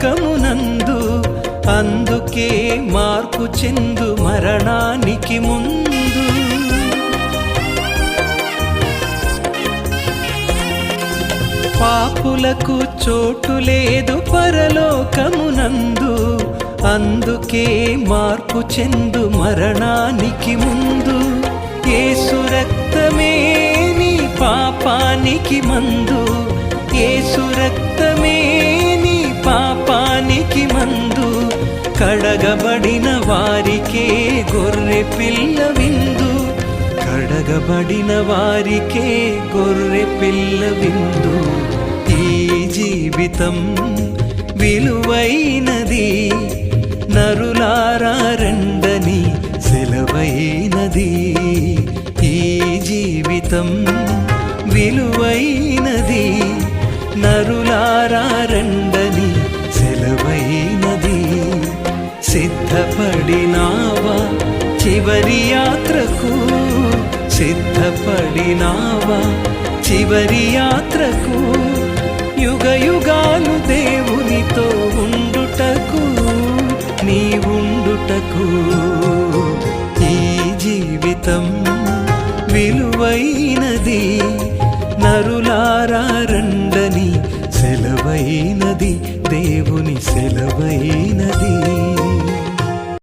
పరలోకమునందు, అందుకే మార్పు చెందు మరణానికి ముందు. పాపులకు చోటు లేదు పరలోకమునందు, అందుకే మార్పు చెందు మరణానికి ముందు. యేసు రక్తమే నీ పాపానికి మందు, యేసు రక్తమే నీ పాపానికి మందు. కడగబడిన వారికే గొర్రె పిల్ల విందు, కడగబడిన వారికే గొర్రె పిల్ల విందు. ఈ జీవితం విలువైనది, నరులారా రండని సెలవైనది. ఈ జీవితం విలువైనది, నరులారా రండని సెలవైనది. సిద్ధపడినావా చివరి యాత్రకు, సిద్ధపడినావా చివరి యాత్రకు. యుగ యుగాలు దేవునితో ఉండుటకు, నీ ఉండుటకు. ఈ జీవితం విలువైనది, నరులారా రండని సెలవైనది, దేవుని సెలవైనది.